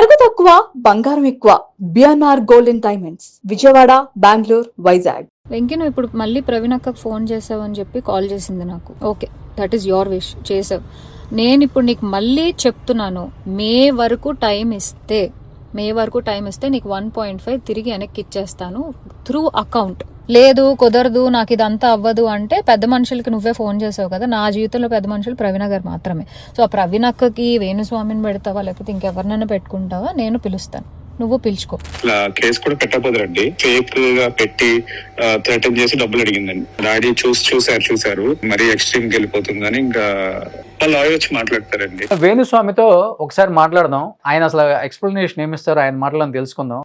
నగదు తక్కువ బంగారం ఎక్కువ. BNR golden diamonds, Vijayawada, Bengaluru, Vizag. Venky, నువ్వు ఇప్పుడు మళ్ళీ ప్రవీణ్ అక్కకు ఫోన్ చేసావని చెప్పి కాల్ చేసింది నాకు. Okay, that is your wish, చేసావు. నేను ఇప్పుడు నీకు మళ్ళీ చెప్తున్నాను, మే వరకు టైం ఇస్తే నీకు 1.5 తిరిగి వెనక్కి ఇచ్చేస్తాను త్రూ అకౌంట్. లేదు కుదరదు, నాకు ఇదంతా అవ్వదు అంటే పెద్ద మనుషులకి నువ్వే ఫోన్ చేసావు కదా. నా జీవితంలో పెద్ద మనుషులు ప్రవీణ గారు మాత్రమే. సో ఆ ప్రవీణ అక్కకి వేణుస్వామిని పెడతావా లేకపోతే ఇంకెవరినైనా పెట్టుకుంటావా? నేను పిలుస్తాను, నువ్వు పిలుచుకో. కేసు కూడా పెట్టబోదురండి. ఫేక్ గా పెట్టి థ్రెటన్ చేసి డబ్బులు అడిగిందండి. డాడీ చూసారు మరీ ఎక్స్ట్రీమ్ కి వెళ్ళిపోతుందని ఇంకా లాయర్ వచ్చి మాట్లాడతారండి. వేణుస్వామితో ఒకసారి మాట్లాడదాం. ఆయన అసలు ఎక్స్ప్లెనేషన్ ఏమిస్తారో ఆయన మాటలను తెలుసుకుందాం.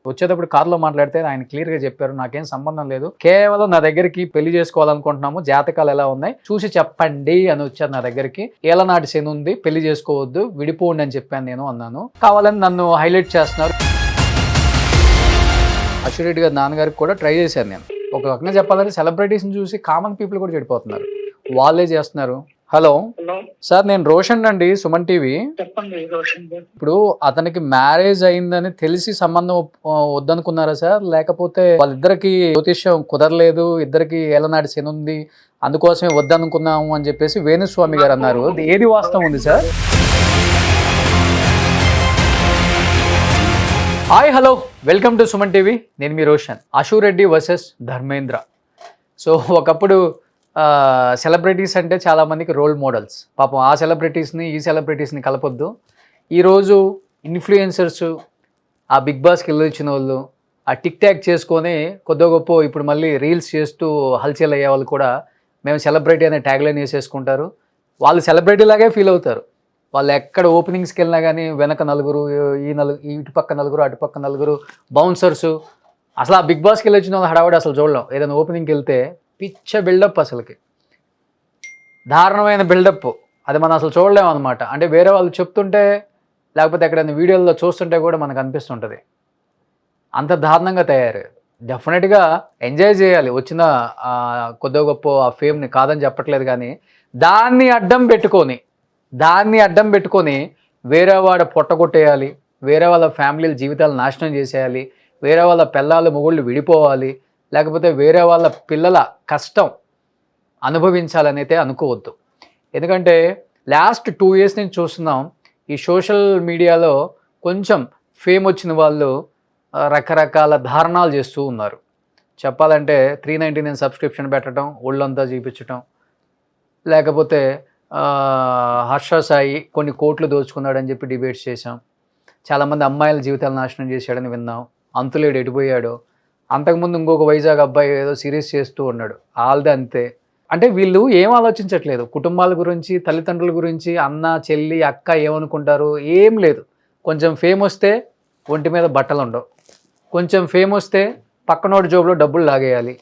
వచ్చేటప్పుడు కారులో మాట్లాడితే ఆయన క్లియర్ గా చెప్పారు, నాకేం సంబంధం లేదు, కేవలం నా దగ్గరికి పెళ్లి చేసుకోవాలనుకుంటున్నాము, జాతకాలు ఎలా ఉన్నాయి చూసి చెప్పండి అని వచ్చారు నా దగ్గరికి. ఏలనాటి శని ఉంది, పెళ్లి చేసుకోవద్దు, విడిపోండి అని చెప్పాను నేను అన్నాను. కావాలని నన్ను హైలైట్ చేస్తున్నారు. అశ్వరెడ్డి గారి నాన్నగారికి కూడా ట్రై చేశాను నేను. ఒక రకంగా చెప్పాలంటే సెలబ్రిటీస్ని చూసి కామన్ పీపుల్ కూడా చెడిపోతున్నారు, వాళ్ళే చేస్తున్నారు. హలో సార్, నేను రోషన్ అండి, సుమన్ టీవీ. చెప్పండి రోషన్ గారు. ఇప్పుడు అతనికి మ్యారేజ్ అయిందని తెలిసి సంబంధం వద్దనుకున్నారా సార్, లేకపోతే వాళ్ళిద్దరికి జ్యోతిష్యం కుదరలేదు, ఇద్దరికి ఏలనాటి శని ఉంది అందుకోసమే వద్దనుకున్నాము అని చెప్పేసి వేణుస్వామి గారు అన్నారు, ఏది వాస్తవం ఉంది sir? Hi hello, welcome to Suman TV. నేను మీ రోషన్. అశురెడ్డి వర్సెస్ ధర్మేంద్ర. సో ఒకప్పుడు సెలబ్రిటీస్ అంటే చాలామందికి రోల్ మోడల్స్. పాపం ఆ సెలబ్రిటీస్ని ఈ సెలబ్రిటీస్ని కలపొద్దు. ఈరోజు ఇన్ఫ్లుయెన్సర్స్, ఆ బిగ్ బాస్కి వెళ్ళొచ్చిన వాళ్ళు, ఆ టిక్ టాక్ చేసుకొని కొద్ది గొప్ప ఇప్పుడు మళ్ళీ రీల్స్ చేస్తూ హల్చల్ అయ్యే వాళ్ళు కూడా మేము సెలబ్రిటీ అనే ట్యాగ్లైన్ వేసేసుకుంటారు. వాళ్ళు సెలబ్రిటీ లాగే ఫీల్ అవుతారు. వాళ్ళు ఎక్కడ ఓపెనింగ్స్కి వెళ్ళినా కానీ వెనక నలుగురు, ఇటుపక్క నలుగురు, అటుపక్క నలుగురు, బౌన్సర్సు. అసలు ఆ బిగ్ బాస్కి వెళ్ళొచ్చిన వాళ్ళు హడావుడి అసలు చూడలేం. ఏదైనా ఓపెనింగ్కి వెళ్తే పిచ్చ బిల్డప్, అసలుకి దారుణమైన బిల్డప్, అది మనం అసలు చూడలేము అనమాట. అంటే వేరే వాళ్ళు చెప్తుంటే లేకపోతే ఎక్కడైనా వీడియోల్లో చూస్తుంటే కూడా మనకు అనిపిస్తుంటుంది, అంత దారుణంగా తయారు. డెఫినెట్గా ఎంజాయ్ చేయాలి వచ్చిన కొద్దిగా గొప్ప ఆ ఫేమ్ని, కాదని చెప్పట్లేదు. కానీ దాన్ని అడ్డం పెట్టుకొని వేరే వాడు పొట్టగొట్టేయాలి, వేరే వాళ్ళ ఫ్యామిలీల జీవితాలు నాశనం చేసేయాలి, వేరే వాళ్ళ పిల్లలు మొగుళ్ళు విడిపోవాలి, లేకపోతే వేరే వాళ్ళ పిల్లల కష్టం అనుభవించాలని అయితే అనుకోవద్దు. ఎందుకంటే లాస్ట్ 2 years నుంచి చూస్తున్నాం, ఈ సోషల్ మీడియాలో కొంచెం ఫేమ్ వచ్చిన వాళ్ళు రకరకాల ధారణాలు చేస్తూ ఉన్నారు. చెప్పాలంటే 399 సబ్స్క్రిప్షన్ పెట్టడం, ఒళ్ళంతా చూపించటం, లేకపోతే హర్ష సాయి కొన్ని కోట్లు దోచుకున్నాడని చెప్పి డిబేట్స్ చేశాం. చాలామంది అమ్మాయిల జీవితాలు నాశనం చేశాడని విన్నాం. అంతులేడు ఎడిపోయాడు. అంతకుముందు ఇంకొక వైజాగ్ అబ్బాయి ఏదో సిరీస్ చేస్తూ ఉన్నాడు, వాళ్ళదే అంతే. అంటే వీళ్ళు ఏం ఆలోచించట్లేదు, కుటుంబాల గురించి, తల్లిదండ్రుల గురించి, అన్న చెల్లి అక్క ఏమనుకుంటారు, ఏం లేదు. కొంచెం ఫేమ్ వస్తే ఒంటి మీద బట్టలు ఉండవు, కొంచెం ఫేమ్ వస్తే పక్కనోడి జోబులో డబ్బులు లాగేయాలి,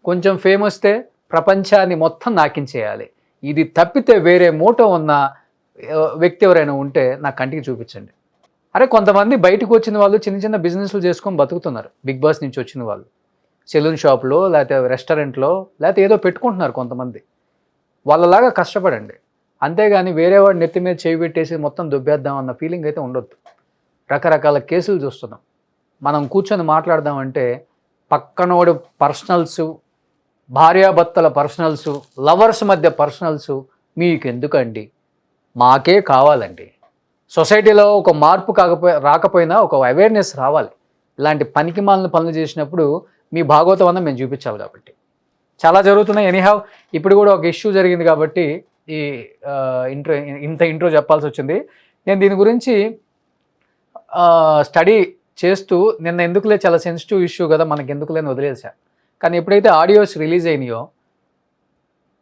కొంచెం ఫేమ్ వస్తే ప్రపంచాన్ని మొత్తం నాకించేయాలి. ఇది తప్పితే వేరే మోటో ఉన్న వ్యక్తి ఎవరైనా ఉంటే నా కంటికి చూపించండి. అరే కొంతమంది బయటకు వచ్చిన వాళ్ళు చిన్న చిన్న బిజినెస్లు చేసుకొని బతుకుతున్నారు. బిగ్ బాస్ నుంచి వచ్చిన వాళ్ళు సెలూన్ షాప్లో, లేకపోతే రెస్టారెంట్లో, లేకపోతే ఏదో పెట్టుకుంటున్నారు కొంతమంది. వాళ్ళలాగా కష్టపడండి, అంతేగాని వేరే వాడి నెత్తి మీద చేయి పెట్టేసి మొత్తం దుబ్బేద్దాం అన్న ఫీలింగ్ అయితే ఉండొద్దు. రకరకాల కేసులు చూస్తున్నాం. మనం కూర్చొని మాట్లాడదామంటే పక్కనోడు పర్సనల్స్, భార్యాభర్తల పర్సనల్స్, లవర్స్ మధ్య పర్సనల్స్ మీకు ఎందుకండి, మాకే కావాలండి. సొసైటీలో ఒక మార్పు రాకపోయినా ఒక అవేర్నెస్ రావాలి. ఇలాంటి పనికిమాలిన పనులు చేసినప్పుడు మీ భాగవతం అన్న మేము చూపించాలి. కాబట్టి చాలా జరుగుతున్నాయి. ఎనీహావ్ ఇప్పుడు కూడా ఒక ఇష్యూ జరిగింది కాబట్టి ఈ ఇంట్రో చెప్పాల్సి వచ్చింది. నేను దీని గురించి స్టడీ చేస్తూ నిన్న ఎందుకులే, చాలా సెన్సిటివ్ ఇష్యూ కదా మనకి ఎందుకులేని వదిలేసా. కానీ ఎప్పుడైతే ఆడియోస్ రిలీజ్ అయినాయో,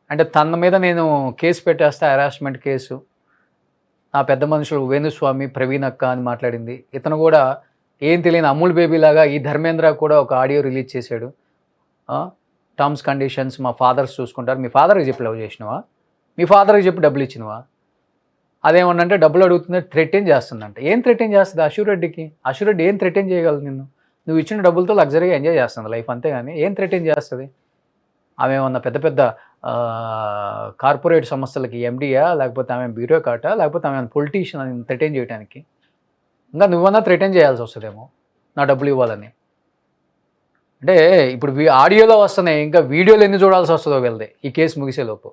అంటే తన మీద నేను కేసు పెట్టేస్తా, హెరాస్మెంట్ కేసు, నా పెద్ద మనుషులు వేణుస్వామి, ప్రవీణ్ అక్క అని మాట్లాడింది. ఇతను కూడా ఏం తెలియని అమూల్ బేబీ లాగా ఈ ధర్మేంద్ర కూడా ఒక ఆడియో రిలీజ్ చేశాడు. టర్మ్స్ కండిషన్స్ మా ఫాదర్స్ చూసుకుంటారు, మీ ఫాదర్కి చెప్పి లవ్ చేసినవా, మీ ఫాదర్కి చెప్పి డబ్బులు ఇచ్చినవా, అదేమన్నంటే డబ్బులు అడుగుతుంది, థ్రెటన్ చేస్తుందంట. ఏం థ్రెటన్ చేస్తుంది అశురెడ్డికి? అశురెడ్డి ఏం థ్రెటన్ చేయగలదు నిన్ను? నువ్వు ఇచ్చిన డబ్బులతో లగ్జరీగా ఎంజాయ్ చేస్తుంది లైఫ్, అంతేగాని ఏం థ్రెటన్ చేస్తుంది? ఆమె ఏమన్నా పెద్ద పెద్ద కార్పొరేట్ సంస్థలకి ఎండియా, లేకపోతే ఆమె బ్యూరోక్రాటా, లేకపోతే ఆమె పొలిటీషియన్ అని థ్రెటన్ చేయడానికి? ఇంకా నువ్వన్నా థ్రెటన్ చేయాల్సి వస్తుందేమో నా డబ్బులు ఇవ్వాలని. అంటే ఇప్పుడు ఆడియోలో వస్తున్నాయి, ఇంకా వీడియోలు ఎన్ని చూడాల్సి వస్తుందో వెళ్తే ఈ కేసు ముగిసేలోపు.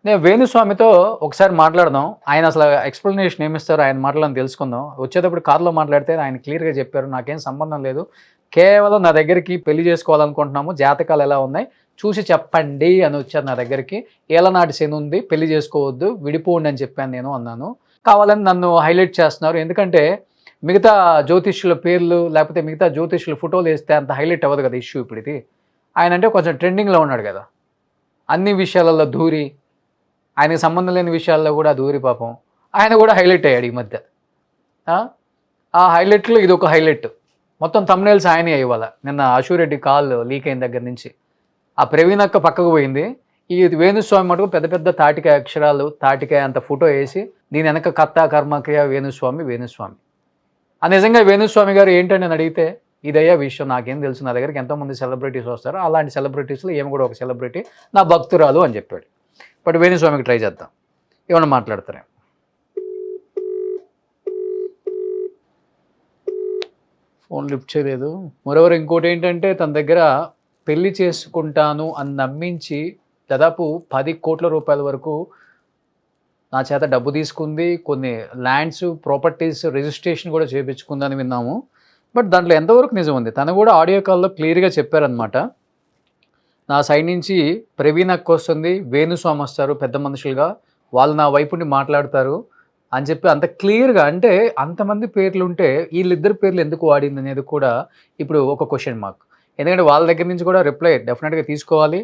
నేను వేణుస్వామితో ఒకసారి మాట్లాడదాం, ఆయన అసలు ఎక్స్ప్లెనేషన్ ఏమిస్తారో ఆయన మాటలను తెలుసుకుందాం. వచ్చేటప్పుడు కార్లో మాట్లాడితే ఆయన క్లియర్గా చెప్పారు, నాకేం సంబంధం లేదు, కేవలం నా దగ్గరికి పెళ్లి చేసుకోవాలనుకుంటున్నాము, జాతకాలు ఎలా ఉన్నాయి చూసి చెప్పండి అని వచ్చారు నా దగ్గరికి. ఏలనాటి శని ఉంది, పెళ్లి చేసుకోవద్దు, విడిపోండి అని చెప్పాను నేను అన్నాను. కావాలని నన్ను హైలైట్ చేస్తున్నారు, ఎందుకంటే మిగతా జ్యోతిష్యుల పేర్లు లేకపోతే మిగతా జ్యోతిష్యుల ఫోటోలు వేస్తే అంత హైలైట్ అవ్వదు కదా ఇష్యూ. ఇప్పుడు ఇది ఆయన అంటే కొంచెం ట్రెండింగ్లో ఉన్నాడు కదా, అన్ని విషయాలలో దూరి, ఆయనకు సంబంధం లేని విషయాల్లో కూడా దూరి పాపం ఆయన కూడా హైలైట్ అయ్యాడు ఈ మధ్య. ఆ హైలైట్లో ఇది ఒక హైలైట్. మొత్తం థంబ్నెయిల్స్ ఆయనే ఇవ్వాలి. నిన్న అశూరెడ్డి కాల్ లీక్ అయిన దగ్గర నుంచి ఆ ప్రవీణ్ అక్క పక్కకు పోయింది, ఈ వేణుస్వామి మటుకు పెద్ద పెద్ద తాటికాయ అక్షరాలు, తాటికాయ అంత ఫోటో వేసి దీని వెనక కర్త కర్మక్రియ వేణుస్వామి వేణుస్వామి. ఆ నిజంగా వేణుస్వామి గారు ఏంటని నేను అడిగితే ఇదయ్యా విషయం, నాకేం తెలుసు, నా దగ్గరికి ఎంతోమంది సెలబ్రిటీస్ వస్తారు, అలాంటి సెలబ్రిటీస్లో ఏమి కూడా ఒక సెలబ్రిటీ, నా భక్తురాలు అని చెప్పాడు. బట్ వేణుస్వామికి ట్రై చేద్దాం, ఏమన్నా మాట్లాడతారే. ఫోన్ లిఫ్ట్ చేయలేదు. మరోవరు ఇంకోటి ఏంటంటే తన దగ్గర పెళ్లి చేసుకుంటాను అని నమ్మించి దాదాపు 10 కోట్ల రూపాయల వరకు నా చేత డబ్బు తీసుకుంది, కొన్ని ల్యాండ్స్ ప్రాపర్టీస్ రిజిస్ట్రేషన్ కూడా చేయించుకుందని విన్నాము. బట్ దాంట్లో ఎంతవరకు నిజం ఉంది? తను కూడా ఆడియో కాల్లో క్లియర్గా చెప్పారనమాట, నా సైడ్ నుంచి ప్రవీణ్ అక్క వస్తుంది, వేణుస్వామి వస్తారు పెద్ద మనుషులుగా, వాళ్ళు నా వైపుని మాట్లాడతారు అని చెప్పి అంత క్లియర్గా. అంటే అంతమంది పేర్లు ఉంటే వీళ్ళిద్దరు పేర్లు ఎందుకు వాడింది అనేది కూడా ఇప్పుడు ఒక క్వశ్చన్ మార్క్. ఎందుకంటే వాళ్ళ దగ్గర నుంచి కూడా రిప్లై డెఫినెట్గా తీసుకోవాలి.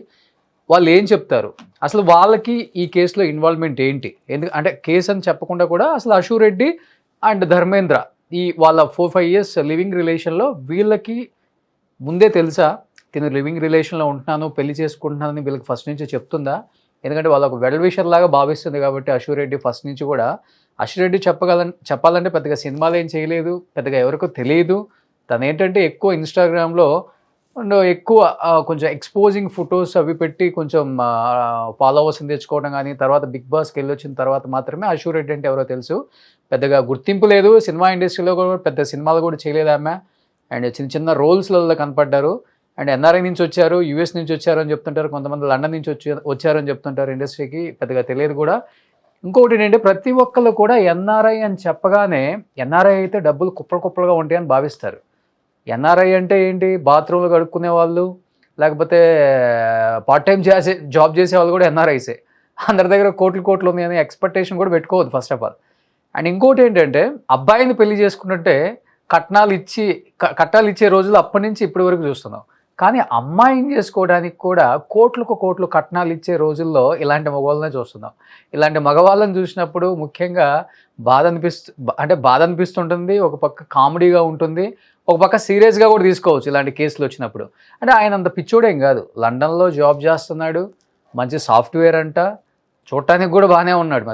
వాళ్ళు ఏం చెప్తారు, అసలు వాళ్ళకి ఈ కేసులో ఇన్వాల్వ్మెంట్ ఏంటి? అంటే కేసు అని చెప్పకుండా కూడా అసలు అశూరెడ్డి అండ్ ధర్మేంద్ర ఈ వాళ్ళ 4-5 years లివింగ్ రిలేషన్లో వీళ్ళకి ముందే తెలుసా తిను లివింగ్ రిలేషన్లో ఉంటున్నాను, పెళ్లి చేసుకుంటున్నానని వీళ్ళకి ఫస్ట్ నుంచి చెప్తుందా? ఎందుకంటే వాళ్ళ ఒక వెల్ విషర్ లాగా భావిస్తుంది కాబట్టి అశూరెడ్డి ఫస్ట్ నుంచి కూడా. అశూరెడ్డి చెప్పాలంటే పెద్దగా సినిమాలు ఏం చేయలేదు, పెద్దగా ఎవరికో తెలియదు. తను ఏంటంటే ఎక్కువ ఇన్స్టాగ్రామ్లో ఎక్కువ కొంచెం ఎక్స్పోజింగ్ ఫొటోస్ అవి పెట్టి కొంచెం ఫాలోవర్స్ని తెచ్చుకోవడం, కానీ తర్వాత బిగ్ బాస్కి వెళ్ళి వచ్చిన తర్వాత మాత్రమే అశూరెడ్డి అంటే ఎవరో తెలుసు. పెద్దగా గుర్తింపు లేదు, సినిమా ఇండస్ట్రీలో కూడా పెద్ద సినిమాలు కూడా చేయలేదు ఆమె. అండ్ చిన్న చిన్న రోల్స్లలో కనపడ్డారు. అండ్ ఎన్ఆర్ఐ నుంచి వచ్చారు, యూఎస్ నుంచి వచ్చారు అని చెప్తుంటారు, కొంతమంది లండన్ నుంచి వచ్చారని చెప్తుంటారు. ఇండస్ట్రీకి పెద్దగా తెలియదు కూడా. ఇంకొకటి ఏంటంటే ప్రతి ఒక్కళ్ళు కూడా ఎన్ఆర్ఐ అని చెప్పగానే ఎన్ఆర్ఐ అయితే డబ్బులు కుప్పలుగా ఉంటాయని భావిస్తారు. ఎన్ఆర్ఐ అంటే ఏంటి? బాత్రూమ్లు కడుక్కునే వాళ్ళు, లేకపోతే పార్ట్ టైం జాబ్ చేసే వాళ్ళు కూడా ఎన్ఆర్ఐసే. అందరి దగ్గర కోట్లు ఉన్నాయని ఎక్స్పెక్టేషన్ కూడా పెట్టుకోవద్దు ఫస్ట్ ఆఫ్ ఆల్. అండ్ ఇంకోటి ఏంటంటే అబ్బాయిని పెళ్లి చేసుకున్నట్టే కట్నాలు ఇచ్చే రోజులు అప్పటి నుంచి ఇప్పటి వరకు చూస్తున్నాం. కానీ అమ్మాయిని చేసుకోవడానికి కూడా కోట్లు కట్నాలు ఇచ్చే రోజుల్లో ఇలాంటి మగవాళ్ళనే చూస్తున్నాం. ఇలాంటి మగవాళ్ళని చూసినప్పుడు ముఖ్యంగా బాధ అనిపిస్తుంటుంది, ఒక పక్క కామెడీగా ఉంటుంది, ఒక పక్క సీరియస్గా కూడా తీసుకోవచ్చు ఇలాంటి కేసులు వచ్చినప్పుడు. అంటే ఆయన అంత పిచ్చోడేం కాదు, లండన్లో జాబ్ చేస్తున్నాడు, మంచి సాఫ్ట్వేర్ అంట, చూడటానికి కూడా బాగానే ఉన్నాడు.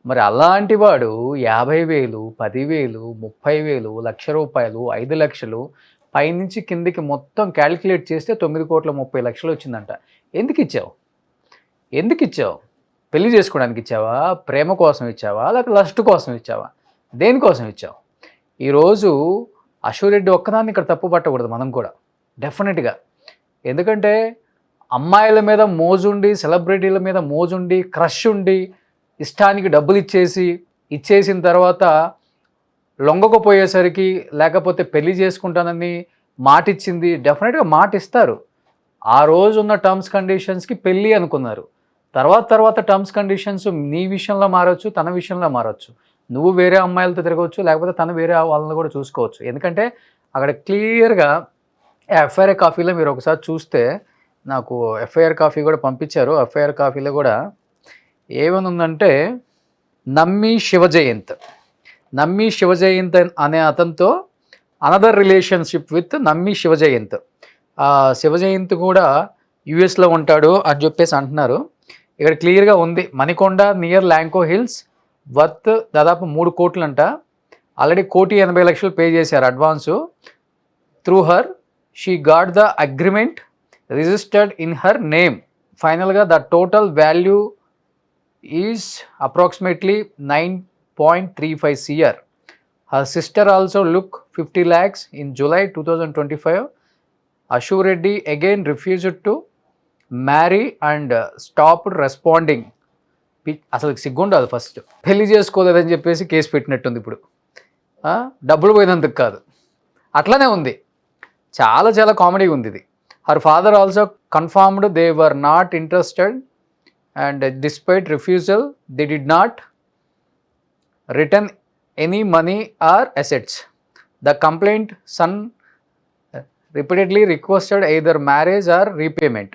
మరి అలాంటి వాడు 50,000, 10,000, 30,000, ₹1,00,000, 5 లక్షలు పైనుంచి కిందికి మొత్తం క్యాలిక్యులేట్ చేస్తే 9,30,00,000 వచ్చిందంట. ఎందుకు ఇచ్చావు? పెళ్లి చేసుకోవడానికి ఇచ్చావా? ప్రేమ కోసం ఇచ్చావా? లేకపోతే లస్ట్ కోసం ఇచ్చావా? దేనికోసం ఇచ్చావు? ఈరోజు అశూరెడ్డి ఒక్కదాన్ని ఇక్కడ తప్పు పట్టకూడదు మనం కూడా డెఫినెట్గా. ఎందుకంటే అమ్మాయిల మీద మోజుండి, సెలబ్రిటీల మీద మోజుండి, క్రష్ ఉండి, ఇష్టానికి డబ్బులు ఇచ్చేసిన తర్వాత లొంగకపోయేసరికి, లేకపోతే పెళ్లి చేసుకుంటానని మాట ఇచ్చింది, డెఫినెట్గా మాట ఇస్తారు. ఆ రోజు ఉన్న టర్మ్స్ కండిషన్స్కి పెళ్ళి అనుకున్నారు. తర్వాత టర్మ్స్ కండిషన్స్ నీ విషయంలో మారవచ్చు, తన విషయంలో మారవచ్చు. నువ్వు వేరే అమ్మాయిలతో తిరగవచ్చు, లేకపోతే తను వేరే వాళ్ళని కూడా చూసుకోవచ్చు. ఎందుకంటే అక్కడ క్లియర్గా ఎఫ్ఐఆర్ కాఫీలో మీరు ఒకసారి చూస్తే, నాకు ఎఫ్ఐఆర్ కాఫీ కూడా పంపించారు. ఎఫ్ఐఆర్ కాఫీలో కూడా ఏమని ఉందంటే, నమ్మి శివజయంత్ అనే అతనితో అనదర్ రిలేషన్షిప్ విత్ నమ్మి శివజయంత్. శివజయంత్ కూడా యుఎస్లో ఉంటాడు అని చెప్పేసి అంటున్నారు. ఇక్కడ క్లియర్గా ఉంది, Manikonda near Lanco hills, worth దాదాపు 3 కోట్లు అంట. ఆల్రెడీ 1,80,00,000 పే చేశారు advance. Through her she got the agreement registered in her name ఫైనల్గా the total value is approximately 9.35 CR. Her sister also look 50 lakhs in July 2025. Ashu Reddy again refused to marry and stopped responding. అసలు సిగ్గుండాలి first. పెళ్లి చేసుకోలేదని చెప్పేసి case పెట్టినట్టుంది ఇప్పుడు. డబ్బులు పోయినందుకు కాదు, అట్లానే ఉంది. చాలా చాలా కామెడీ ఉంది ఇది. Her father also confirmed they were not interested and despite refusal they did not return any money or assets. The complaint son repeatedly requested either marriage or repayment.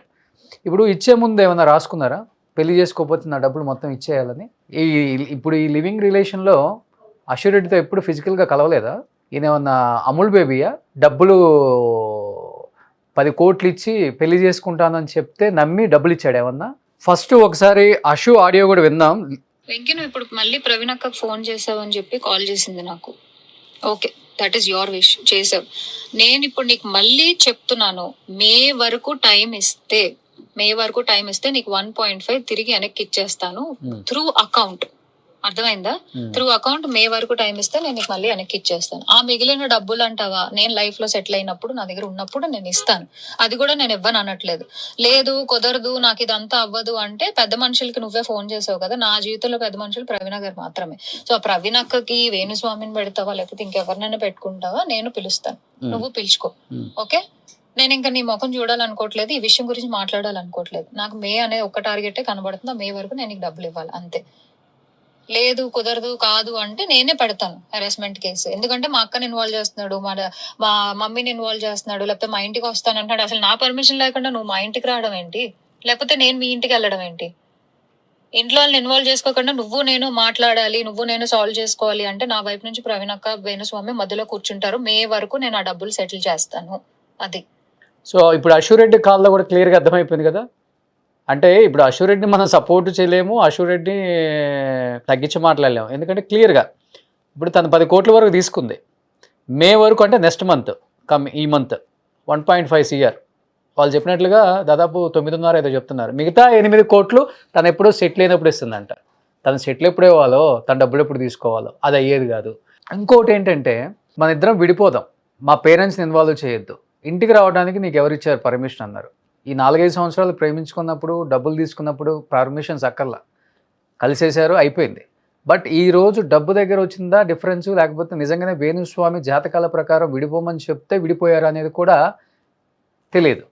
ఇప్పుడు ఇచ్చే ముందు ఏమైనా రాసుకున్నారా, పెళ్లి చేసుకోకపోతే నా డబ్బులు మొత్తం ఇచ్చేయాలని? ఇప్పుడు ఈ లివింగ్ రిలేషన్లో అష్యూరెడ్డితో ఎప్పుడు ఫిజికల్గా కలవలేదా? ఈయన ఏమన్నా అమూల్ బేబీయా? డబ్బులు 10 కోట్లు ఇచ్చి పెళ్లి చేసుకుంటానని చెప్తే నమ్మి డబ్బులు ఇచ్చాడు ఏమన్నా? ఫస్ట్ ఒకసారి అషు ఆడియో కూడా విందాం. వెంకీ, నువ్వు ఇప్పుడు మళ్ళీ ప్రవీణ్ అక్కకు ఫోన్ చేసావని చెప్పి కాల్ చేసింది నాకు. Okay, that is your wish, చేసావు. నేను ఇప్పుడు నీకు మళ్ళీ చెప్తున్నాను, మే వరకు టైం ఇస్తే నీకు 1.5 తిరిగి వెనక్కి ఇచ్చేస్తాను త్రూ అకౌంట్. అర్థమైందా? త్రూ అకౌంట్ మే వరకు టైం ఇస్తే నేను నీకు మళ్ళీ వెనక్కి ఇచ్చేస్తాను. ఆ మిగిలిన డబ్బులు అంటావా, నేను లైఫ్ లో సెటిల్ అయినప్పుడు నా దగ్గర ఉన్నప్పుడు నేను ఇస్తాను. అది కూడా నేను ఇవ్వను అనట్లేదు. లేదు కుదరదు, నాకు ఇదంతా అవ్వదు అంటే పెద్ద మనుషులకి నువ్వే ఫోన్ చేసావు కదా. నా జీవితంలో పెద్ద మనుషులు ప్రవీణ గారు మాత్రమే. సో ఆ ప్రవీణ అక్కకి వేణుస్వామిని పెడతావా లేకపోతే ఇంకెవరినైనా పెట్టుకుంటావా, నేను పిలుస్తాను, నువ్వు పిలుచుకో. ఓకే, నేను ఇంకా నీ ముఖం చూడాలనుకోవట్లేదు, ఈ విషయం గురించి మాట్లాడాలనుకోవట్లేదు. నాకు మే అనేది ఒక్క టార్గెటే కనబడుతుంది, మే వరకు నేను నీకు డబ్బులు ఇవ్వాలి అంతే. లేదు కుదరదు కాదు అంటే నేనే పెడతాను హెరాస్మెంట్ కేసు. ఎందుకంటే మా అక్కని ఇన్వాల్వ్ చేస్తున్నాడు, మా మమ్మీని ఇన్వాల్వ్ చేస్తున్నాడు, లేకపోతే మా ఇంటికి వస్తానంటాడు. అసలు నా పర్మిషన్ లేకుండా నువ్వు మా ఇంటికి రావడం ఏంటి, లేకపోతే నేను మీ ఇంటికి వెళ్ళడం ఏంటి? ఇంట్లో వాళ్ళని ఇన్వాల్వ్ చేసుకోకుండా నువ్వు నేను మాట్లాడాలి, నువ్వు నేను సాల్వ్ చేసుకోవాలి అంటే నా వైపు నుంచి ప్రవీణ్ అక్క వేణుస్వామి మధ్యలో కూర్చుంటారు. మే వరకు నేను ఆ డబ్బులు సెటిల్ చేస్తాను. అది. సో ఇప్పుడు అష్యూరెడ్డి కాల్లో కూడా క్లియర్గా అర్థమైపోయింది కదా. అంటే ఇప్పుడు అష్యూరెడ్డిని మనం సపోర్ట్ చేయలేము, అష్యూరెడ్డిని తగ్గించి మాట్లాడలేము. ఎందుకంటే క్లియర్గా ఇప్పుడు తను 10 కోట్ల వరకు తీసుకుంది. మే వరకు అంటే నెక్స్ట్ మంత్ ఈ మంత్ 1.5 CR. వాళ్ళు చెప్పినట్లుగా దాదాపు 9.5 ఏదో చెప్తున్నారు. మిగతా 8 కోట్లు తను ఎప్పుడో సెటిల్ అయినప్పుడు ఇస్తుందంట. తను సెటిల్ ఎప్పుడు ఇవ్వాలో, తన డబ్బులు ఎప్పుడు తీసుకోవాలో అది అయ్యేది కాదు. ఇంకోటి ఏంటంటే మన ఇద్దరం విడిపోదాం, మా పేరెంట్స్ని ఇన్వాల్వ్ చేయొద్దు, ఇంటికి రావడానికి నీకు ఎవరు ఇచ్చారు పర్మిషన్ అన్నారు. ఈ 4-5 సంవత్సరాలు ప్రేమించుకున్నప్పుడు డబ్బులు తీసుకున్నప్పుడు పర్మిషన్స్ అక్కర్లా, కలిసేశారు, అయిపోయింది. బట్ ఈరోజు డబ్బు దగ్గర వచ్చిందా డిఫరెన్స్, లేకపోతే నిజంగానే వేణుస్వామి జాతకాల ప్రకారం విడిపోమని చెప్తే విడిపోయారు అనేది కూడా తెలియదు.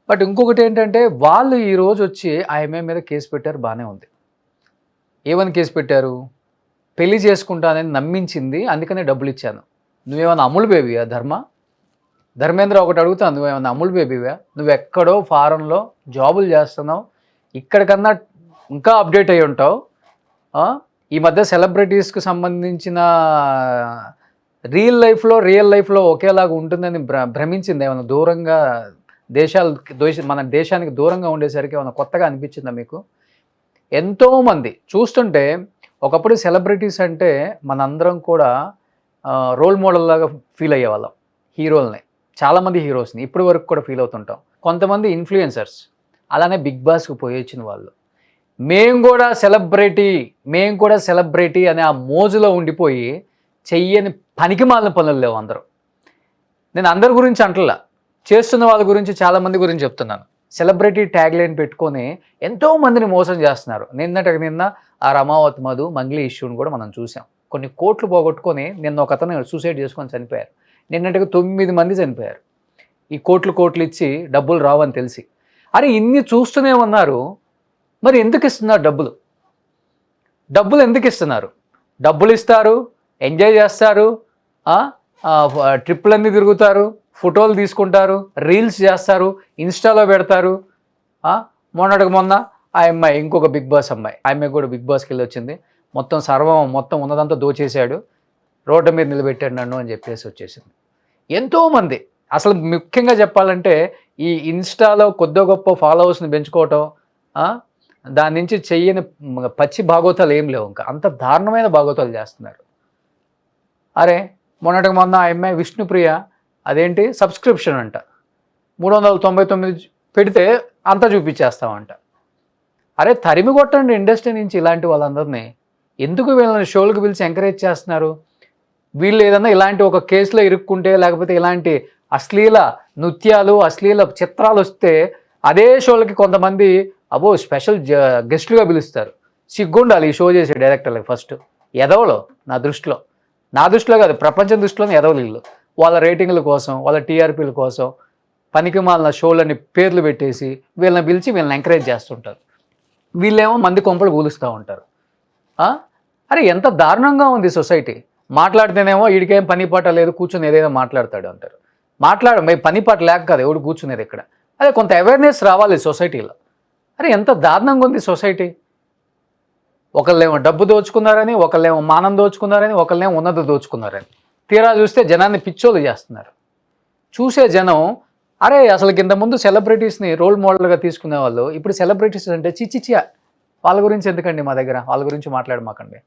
బట్ ఇంకొకటి ఏంటంటే వాళ్ళు ఈరోజు వచ్చి ఆ అమ్మాయి మీద కేసు పెట్టారు, బాగానే ఉంది. ఏమని కేసు పెట్టారు? పెళ్లి చేసుకుంటానని నమ్మించింది, అందుకనే డబ్బులు ఇచ్చాను. నువ్వేమన్నా అమూల్ బేబీయా? ధర్మేంద్ర ఒకటి అడుగుతాను, నువ్వేమన్నా అమూల్ బేబీవా? నువ్వు ఎక్కడో ఫారెన్లో జాబులు చేస్తున్నావు, ఇక్కడికన్నా ఇంకా అప్డేట్ అయి ఉంటావు. ఈ మధ్య సెలబ్రిటీస్కి సంబంధించిన రియల్ లైఫ్లో ఒకేలాగా ఉంటుందని భ్రమించింది. ఏమైనా దూరంగా మన దేశానికి దూరంగా ఉండేసరికి ఏమైనా కొత్తగా అనిపించిందా మీకు? ఎంతోమంది చూస్తుంటే ఒకప్పుడు సెలబ్రిటీస్ అంటే మనందరం కూడా రోల్ మోడల్ లాగా ఫీల్ అయ్యేవాళ్ళం, హీరోల్ని, చాలామంది హీరోస్ని ఇప్పటి వరకు కూడా ఫీల్ అవుతుంటాం. కొంతమంది ఇన్ఫ్లుయెన్సర్స్ అలానే బిగ్ బాస్కి పోయి వచ్చిన వాళ్ళు, మేము కూడా సెలబ్రిటీ అనే ఆ మోజులో ఉండిపోయి చెయ్యని పనికి మాలిన పనులు లేవు అందరూ. నేను అందరి గురించి అంటలా, చేస్తున్న వాళ్ళ గురించి చాలామంది గురించి చెప్తున్నాను. సెలబ్రిటీ ట్యాగ్ లైన్ పెట్టుకొని ఎంతోమందిని మోసం చేస్తున్నారు. నిన్న ఆ రమావత్ మధు మంగ్లీ ఇష్యూని కూడా మనం చూసాం. కొన్ని కోట్లు పోగొట్టుకొని నిన్న ఒక అతను సూసైడ్ చేసుకొని చనిపోయారు. నిన్నటికి 9 మంది చనిపోయారు. ఈ కోట్లు ఇచ్చి డబ్బులు రావని తెలిసి. అరే ఇన్ని చూస్తూనే ఉన్నారు, మరి ఎందుకు ఇస్తున్నారు డబ్బులు ఎందుకు ఇస్తున్నారు? డబ్బులు ఇస్తారు, ఎంజాయ్ చేస్తారు, ట్రిప్పులన్నీ తిరుగుతారు, ఫోటోలు తీసుకుంటారు, రీల్స్ చేస్తారు, ఇన్స్టాలో పెడతారు. మొన్న ఆ అమ్మాయి, ఇంకొక బిగ్ బాస్ అమ్మాయి, ఆ అమ్మాయి కూడా బిగ్ బాస్కి వెళ్ళి వచ్చింది. మొత్తం ఉన్నదంతా దోచేశాడు, రోడ్డు మీద నిలబెట్టాడు నన్ను అని చెప్పేసి వచ్చేసింది. ఎంతోమంది, అసలు ముఖ్యంగా చెప్పాలంటే ఈ ఇన్స్టాలో కొద్ది గొప్ప ఫాలోవర్స్ని పెంచుకోవటం, దాని నుంచి చెయ్యని పచ్చి భాగవతాలు ఏం లేవు, ఇంకా అంత దారుణమైన భాగవతాలు చేస్తున్నారు. అరే మొన్న ఆ అమ్మాయి విష్ణుప్రియ, అదేంటి సబ్స్క్రిప్షన్ అంట, 399 పెడితే అంతా చూపించేస్తామంట. అరే తరిమి కొట్టండి ఇండస్ట్రీ నుంచి ఇలాంటి వాళ్ళందరినీ. ఎందుకు వీళ్ళని షోలకు పిలిచి ఎంకరేజ్ చేస్తున్నారు? వీళ్ళు ఏదన్నా ఇలాంటి ఒక కేసులో ఇరుక్కుంటే, లేకపోతే ఇలాంటి అశ్లీల నృత్యాలు, అశ్లీల చిత్రాలు వస్తే అదే షోలకి కొంతమంది అబో స్పెషల్ గెస్టులుగా పిలుస్తారు. సిగ్గుండాలి ఈ షో చేసే డైరెక్టర్లకి ఫస్ట్. ఎదవలో నా దృష్టిలో కాదు, ప్రపంచం దృష్టిలోనే ఎదవలు వీళ్ళు. వాళ్ళ రేటింగ్ల కోసం, వాళ్ళ టీఆర్పీల కోసం పనికి మాలిన షోలని పేర్లు పెట్టేసి వీళ్ళని పిలిచి వీళ్ళని ఎంకరేజ్ చేస్తుంటారు. వీళ్ళేమో మంది కొంపలు కూలుస్తూ ఉంటారు. అరే ఎంత దారుణంగా ఉంది సొసైటీ. మాట్లాడితేనేమో వీడికేం పని పాట లేదు, కూర్చొని ఏదైనా మాట్లాడతాడు అంటారు. పని పాట లేక కాదు ఎవడు కూర్చునేది ఇక్కడ. అదే కొంత అవేర్నెస్ రావాలి సొసైటీలో. అరే ఎంత దారుణంగా ఉంది సొసైటీ. ఒకళ్ళేమో డబ్బు దోచుకున్నారని, ఒకళ్ళేమో మానం దోచుకున్నారని, ఒకళ్ళేమో ఉన్నది దోచుకున్నారని. తీరా చూస్తే జనాన్ని పిచ్చోలు చేస్తున్నారు. చూసే జనం అరే అసలు కింద ముందు సెలబ్రిటీస్ని రోల్ మోడల్గా తీసుకునే వాళ్ళు ఇప్పుడు సెలబ్రిటీస్ అంటే చిచ్చిచ్చియా వాళ్ళ గురించి ఎందుకండి మా దగ్గర, వాళ్ళ గురించి మాట్లాడమాకండి.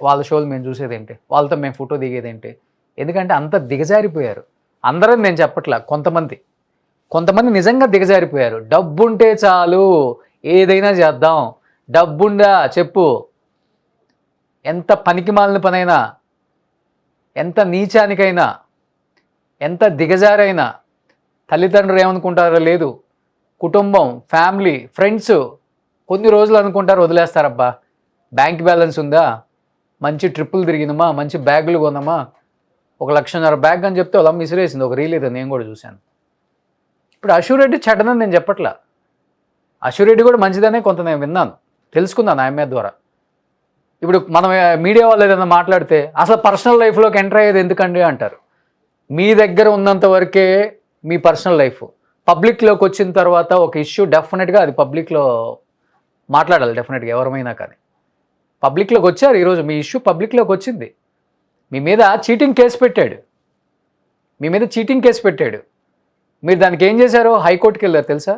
వాళ్ళ షోలు మేము చూసేదేంటి, వాళ్ళతో మేము ఫోటో దిగేదేంటి. ఎందుకంటే అంత దిగజారిపోయారు. అందరం నేను చెప్పట్లా, కొంతమంది నిజంగా దిగజారిపోయారు. డబ్బుంటే చాలు ఏదైనా చేద్దాం, డబ్బుందా చెప్పు. ఎంత పనికి మాలిన పనైనా, ఎంత నీచానికైనా, ఎంత దిగజారైనా తల్లిదండ్రులు ఏమనుకుంటారో లేదు, కుటుంబం, ఫ్యామిలీ, ఫ్రెండ్స్ కొన్ని రోజులు అనుకుంటారు వదిలేస్తారబ్బా. బ్యాంక్ బ్యాలెన్స్ ఉందా, మంచి ట్రిప్పులు తిరిగినమా, మంచి బ్యాగులు కొన్నామా, 1,00,000 బ్యాగ్ అని చెప్తే వాళ్ళ మిసిరేసింది. ఒక రీల్ ఏదో నేను కూడా చూశాను. ఇప్పుడు అశూరెడ్డి చెడ్డదని నేను చెప్పట్లా, అశూరెడ్డి కూడా మంచిదనే కొంత నేను విన్నాను, తెలుసుకున్నాను ఆమె ద్వారా. ఇప్పుడు మనం మీడియా వాళ్ళు ఏదైనా మాట్లాడితే అసలు పర్సనల్ లైఫ్లోకి ఎంటర్ అయ్యేది ఎందుకండి అంటారు. మీ దగ్గర ఉన్నంత వరకే మీ పర్సనల్ లైఫ్. పబ్లిక్లోకి వచ్చిన తర్వాత ఒక ఇష్యూ డెఫినెట్గా అది పబ్లిక్లో మాట్లాడాలి. డెఫినెట్గా ఎవరమైనా కానీ పబ్లిక్లోకి వచ్చారు. ఈరోజు మీ ఇష్యూ పబ్లిక్లోకి వచ్చింది. మీ మీద చీటింగ్ కేసు పెట్టాడు. మీరు దానికి ఏం చేశారు? హైకోర్టుకి వెళ్ళారు తెలుసా.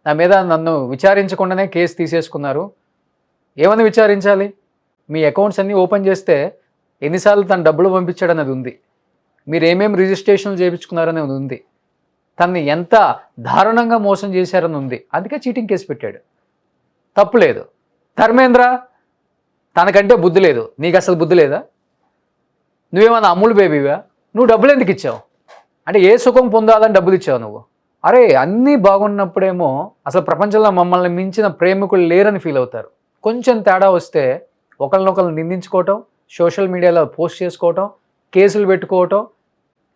నా మీద నన్ను విచారించకుండానే కేసు తీసేసుకున్నారు. ఏమని విచారించాలి? మీ అకౌంట్స్ అన్నీ ఓపెన్ చేస్తే ఎన్నిసార్లు తను డబ్బులు పంపించాడనేది ఉంది, మీరు ఏమేమి రిజిస్ట్రేషన్లు చేయించుకున్నారనేది ఉంది, తనని ఎంత దారుణంగా మోసం చేశారని ఉంది. అందుకే చీటింగ్ కేసు పెట్టాడు. తప్పు లేదు. ధర్మేంద్ర తనకంటే బుద్ధి లేదు, నీకు అసలు బుద్ధి లేదా? నువ్వేమన్నా అమ్ములు బేబీవా? నువ్వు డబ్బులు ఎందుకు ఇచ్చావు? అంటే ఏ సుఖం పొందాలని డబ్బులు ఇచ్చావు నువ్వు? అరే అన్నీ బాగున్నప్పుడేమో అసలు ప్రపంచంలో మమ్మల్ని మించిన ప్రేమికులు లేరని ఫీల్ అవుతారు. కొంచెం తేడా వస్తే ఒకరినొకరు నిందించుకోవటం, సోషల్ మీడియాలో పోస్ట్ చేసుకోవటం,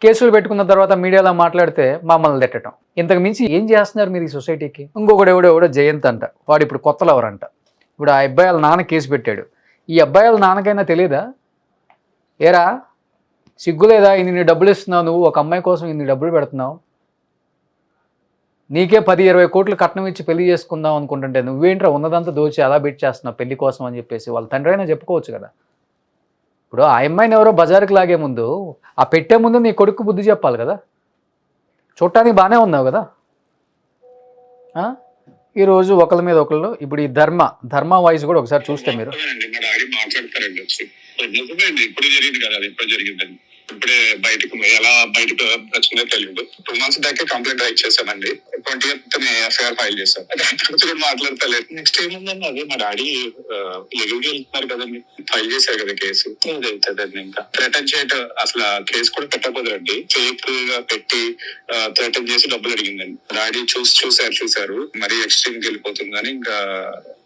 కేసులు పెట్టుకున్న తర్వాత మీడియాలో మాట్లాడితే మమ్మల్ని తిట్టడం. ఇంతకు మించి ఏం చేస్తున్నారు మీరు ఈ సొసైటీకి? ఇంకొకడు ఎవడో జయంత్ అంట, వాడు ఇప్పుడు కొత్త లవర్ అంట. ఇప్పుడు ఆ అబ్బాయి వాళ్ళ నాన్న కేసు పెట్టాడు. ఈ అబ్బాయి వాళ్ళ నాన్నకైనా తెలియదా? ఏరా సిగ్గులేదా? ఇన్ని డబ్బులు ఇస్తున్నావు నువ్వు, ఒక అమ్మాయి కోసం ఇన్ని డబ్బులు పెడుతున్నావు, నీకే 10-20 కోట్లు కట్నం ఇచ్చి పెళ్లి చేసుకుందాం అనుకుంటుంటే నువ్వేంట్రా ఉన్నదంతా దోచి అలా బెట్ చేస్తున్నావు పెళ్లి కోసం అని చెప్పేసి వాళ్ళ తండ్రి అయినా చెప్పుకోవచ్చు కదా. ఇప్పుడు ఆ అమ్మాయిని ఎవరో బజారుకి లాగే ముందు, ఆ పెట్టే ముందు నీ కొడుకు బుద్ధి చెప్పాలి కదా. చూడటానికి బాగానే ఉన్నావు కదా. ఈరోజు ఒకళ్ళ మీద ఒకళ్ళు, ఇప్పుడు ఈ ధర్మ వాయిస్ కూడా ఒకసారి చూస్తే మీరు మాట్లాడతారండి వచ్చి ఇప్పుడు జరిగింది కదా, అది ఇప్పుడు జరిగిందండి. ఇప్పుడే బయటకు వచ్చిందో తెలియదు. 2 months బ్యాక్ కంప్లైంట్ రైట్ చేశానండి. 20th ఎఫ్ఐఆర్ ఫైల్ చేశాను. మాట్లాడతలేదు. నెక్స్ట్ ఏముందండి, అదే మా డాడీ లీగల్ గా వెళ్తున్నారు కదండి, ఫైల్ చేశారు కదా కేసు, అది అవుతుందండి. ఇంకా థ్రెటన్ చేయటం, అసలు కేసు కూడా పెట్టకపోదండి, ఫేక్ గా పెట్టి థ్రెటన్ చేసి డబ్బులు అడిగిందండి. డాడీ చూసారు మరీ ఎక్స్ట్రీమ్ కి వెళ్ళిపోతుందని ఇంకా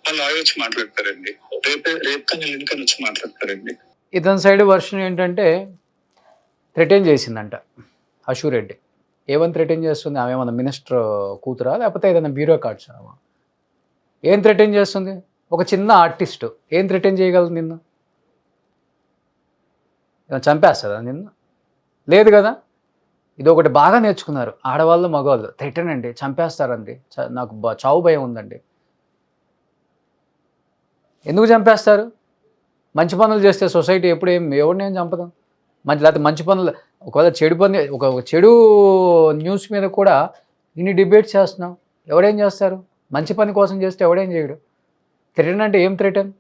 వాళ్ళ లాయర్ వచ్చి మాట్లాడతారండి. రేపు కానీ ఎల్లుండి వచ్చి మాట్లాడతారండి. ఇతని సైడ్ వర్షన్ ఏంటంటే థ్రెటన్ చేసిందంట అశూరెడ్డి. ఏమని థ్రెటన్ చేస్తుంది? ఆమె ఏమన్నా మినిస్టర్ కూతురా, లేకపోతే ఏదైనా బ్యూరోక్రాట్స్? ఏం థ్రెటన్ చేస్తుంది? ఒక చిన్న ఆర్టిస్టు ఏం థ్రెటన్ చేయగలదు నిన్ను? చంపేస్తుందా నిన్ను? లేదు కదా. ఇది ఒకటి బాగా నేర్చుకున్నారు ఆడవాళ్ళు మగవాళ్ళు. థ్రెటన్ అండి, చంపేస్తారండి, నాకు చావు భయం ఉందండి. ఎందుకు చంపేస్తారు? మంచి పనులు చేస్తే సొసైటీ ఎప్పుడు ఎవరినేం చంపదాం. లేకపోతే మంచి పనులు, ఒకవేళ చెడు న్యూస్ మీద కూడా ఇన్ని డిబేట్స్ చేస్తున్నాం, ఎవడేం చేస్తారు? మంచి పని కోసం చేస్తే ఎవడేం చేయడు. థ్రెటన్ అంటే ఏం థ్రెటన్?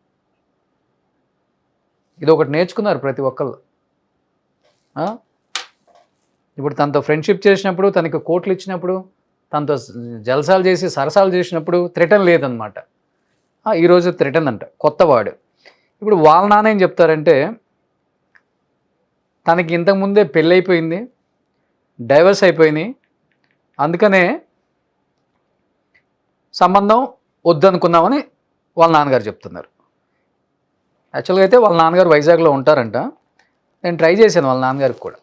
ఇది ఒకటి నేర్చుకున్నారు ప్రతి ఒక్కళ్ళు. ఇప్పుడు తనతో ఫ్రెండ్షిప్ చేసినప్పుడు, తనకి కోట్లు ఇచ్చినప్పుడు, తనతో జల్సాలు చేసి సరసాలు చేసినప్పుడు థ్రెటన్ లేదనమాట. ఈరోజు రిటర్న్ అంట, కొత్త వాడు. ఇప్పుడు వాళ్ళ నాన్న ఏం చెప్తారంటే, తనకి ఇంతకుముందే పెళ్ళి అయిపోయింది, డైవర్స్ అయిపోయినాయి, అందుకనే సంబంధం వద్దనుకున్నామని వాళ్ళ నాన్నగారు చెప్తున్నారు. యాక్చువల్గా అయితే వాళ్ళ నాన్నగారు వైజాగ్లో ఉంటారంట. నేను ట్రై చేశాను వాళ్ళ నాన్నగారికి కూడా,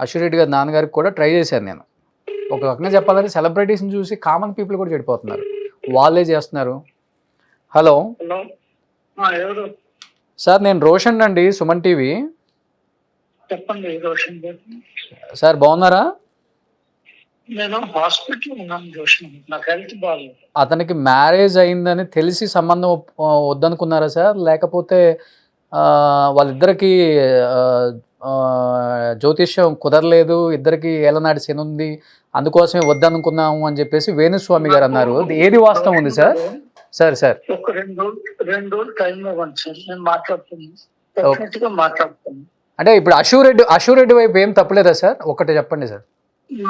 అశ్విరెడ్డి గారి నాన్నగారికి కూడా ట్రై చేశాను నేను. ఒక రకంగా చెప్పాలంటే సెలబ్రిటీస్ని చూసి కామన్ పీపుల్ కూడా చెడిపోతున్నారు, వాళ్ళే చేస్తున్నారు. హలో ఎవరు సార్, నేను రోషన్ అండి, సుమన్ టీవీ. చెప్పండి రోషన్ గారు. సార్ బాగున్నారా? నేను హాస్పిటల్ ఉన్నాను రోషన్, నాకు హెల్త్ బాగాలేదు. అతనికి మ్యారేజ్ అయిందని తెలిసి సంబంధం వద్దనుకున్నారా సార్, లేకపోతే వాళ్ళిద్దరికి జ్యోతిష్యం కుదరలేదు, ఇద్దరికి ఏలనాటి శని ఉంది, అందుకోసమే వద్దనుకున్నాము అని చెప్పేసి వేణుస్వామి గారు అన్నారు. ఏది వాస్తవం ఉంది సార్? సార్ సార్ ఒక రెండు రోజులు టైం ఇవ్వండి సార్, నేను మాట్లాడుతున్నాను, డెఫినెట్ గా మాట్లాడుతాను. అంటే ఇప్పుడు అశూరెడ్డి వైపు ఏం తప్పలేదా సార్? ఒక్కటే చెప్పండి సార్.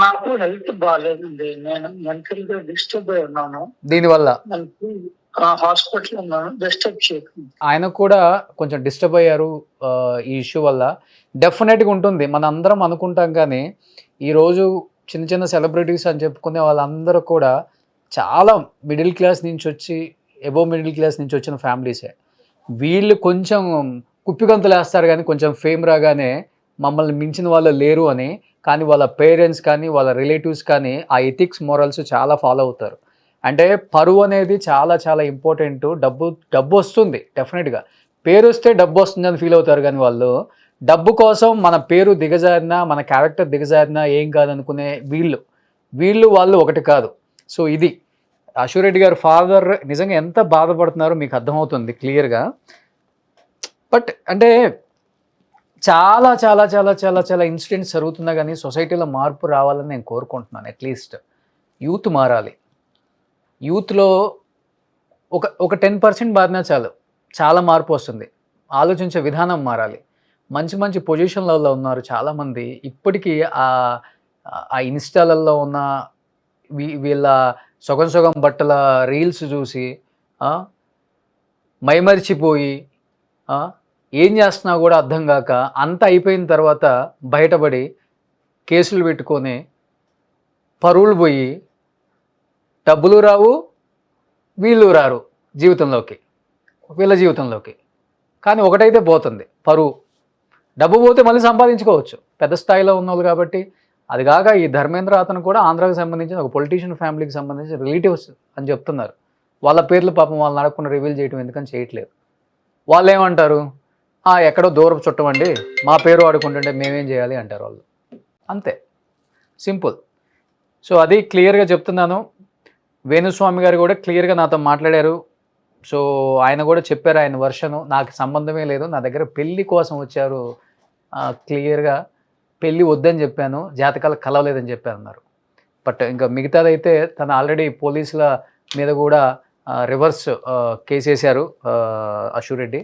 నాకు హెల్త్ బాగాలేదండి, నేను మెంటల్ గా డిస్టర్బ్ అయి ఉన్నాను, దీనివల్ల హాస్పిటల్ ఉన్నాను, డిస్టర్బ్ చేయకండి. ఆయన కూడా కొంచెం డిస్టర్బ్ అయ్యారు ఈ ఇష్యూ వల్ల. డెఫినెట్గా ఉంటుంది, మన అందరం అనుకుంటాం, కానీ ఈరోజు చిన్న చిన్న సెలబ్రిటీస్ అని చెప్పుకునే వాళ్ళందరూ కూడా చాలా మిడిల్ క్లాస్ నుంచి వచ్చి, అబోవ్ మిడిల్ క్లాస్ నుంచి వచ్చిన ఫ్యామిలీసే. వీళ్ళు కొంచెం కుప్పిగంతులు వేస్తారు, కానీ కొంచెం ఫేమ్ రాగానే మమ్మల్ని మించిన వాళ్ళు లేరు అని. కానీ వాళ్ళ పేరెంట్స్ కానీ వాళ్ళ రిలేటివ్స్ కానీ ఆ ఎథిక్స్ మోరల్స్ చాలా ఫాలో అవుతారు. అంటే పరువు అనేది చాలా చాలా ఇంపార్టెంట్. డబ్బు వస్తుంది డెఫినెట్గా, పేరు వస్తే డబ్బు వస్తుంది అని ఫీల్ అవుతారు, కానీ వాళ్ళు డబ్బు కోసం మన పేరు దిగజారినా, మన క్యారెక్టర్ దిగజారినా ఏం కాదనుకునే వాళ్ళు ఒకటి కాదు. సో ఇది అశూరెడ్డి గారి ఫాదర్ నిజంగా ఎంత బాధపడుతున్నారో మీకు అర్థమవుతుంది క్లియర్గా. బట్ అంటే చాలా చాలా చాలా చాలా చాలా ఇన్సిడెంట్స్ జరుగుతున్నా కానీ సొసైటీలో మార్పు రావాలని నేను కోరుకుంటున్నాను. అట్లీస్ట్ యూత్ మారాలి. యూత్లో ఒక 10% మారినా చాలు, చాలా మార్పు వస్తుంది. ఆలోచించే విధానం మారాలి. మంచి మంచి పొజిషన్లలో ఉన్నారు చాలామంది. ఇప్పటికీ ఆ ఇన్స్టాలలో ఉన్న వీళ్ళ సొగం బట్టల రీల్స్ చూసి మైమరిచిపోయి ఏం చేస్తున్నా కూడా అర్థం కాక, అంతా అయిపోయిన తర్వాత బయటపడి కేసులు పెట్టుకొని పరువులు పోయి డబ్బులు రావు, వీళ్ళు రారు వీళ్ళ జీవితంలోకి. కానీ ఒకటైతే పోతుంది, పరువు. డబ్బు పోతే మళ్ళీ సంపాదించుకోవచ్చు పెద్ద స్థాయిలో ఉన్నవాళ్ళు కాబట్టి. అది కాక ఈ ధర్మేంద్ర అతను కూడా ఆంధ్రాకి సంబంధించిన ఒక పొలిటీషియన్ ఫ్యామిలీకి సంబంధించిన రిలేటివ్స్ అని చెప్తున్నారు. వాళ్ళ పేర్లు పాపం వాళ్ళని అడగకుండా రివీల్ చేయడం ఎందుకని చేయట్లేదు. వాళ్ళు ఏమంటారు, ఎక్కడో దూరపు చుట్టమండి, మా పేరు ఆడుకుంటుంటే మేమేం చేయాలి అంటారు వాళ్ళు. అంతే, సింపుల్. సో అది క్లియర్గా చెప్తున్నాను. వేణుస్వామి గారు కూడా క్లియర్గా నాతో మాట్లాడారు. సో ఆయన కూడా చెప్పారు ఆయన వర్షను, నాకు సంబంధమే లేదు, నా దగ్గర పెళ్ళి కోసం వచ్చారు, క్లియర్గా పెళ్ళి వద్దని చెప్పాను, జాతకాలు కలవలేదని చెప్పారు అన్నారు. బట్ ఇంకా మిగతాదైతే తను ఆల్రెడీ పోలీసుల మీద కూడా రివర్స్ కేసు వేశారు అశూరెడ్డి.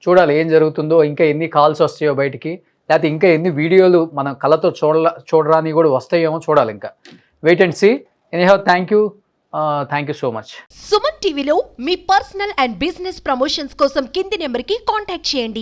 చూడాలి ఏం జరుగుతుందో, ఇంకా ఎన్ని కాల్స్ వస్తాయో బయటికి, లేకపోతే ఇంకా ఎన్ని వీడియోలు మన కళ్ళతో చూడరాని కూడా వస్తాయేమో చూడాలి. ఇంకా wait and see. Anyhow thank you so much. Suman టీవీలో మీ పర్సనల్ అండ్ బిజినెస్ ప్రమోషన్స్ కోసం కింది నెంబర్కి కాంటాక్ట్ చేయండి.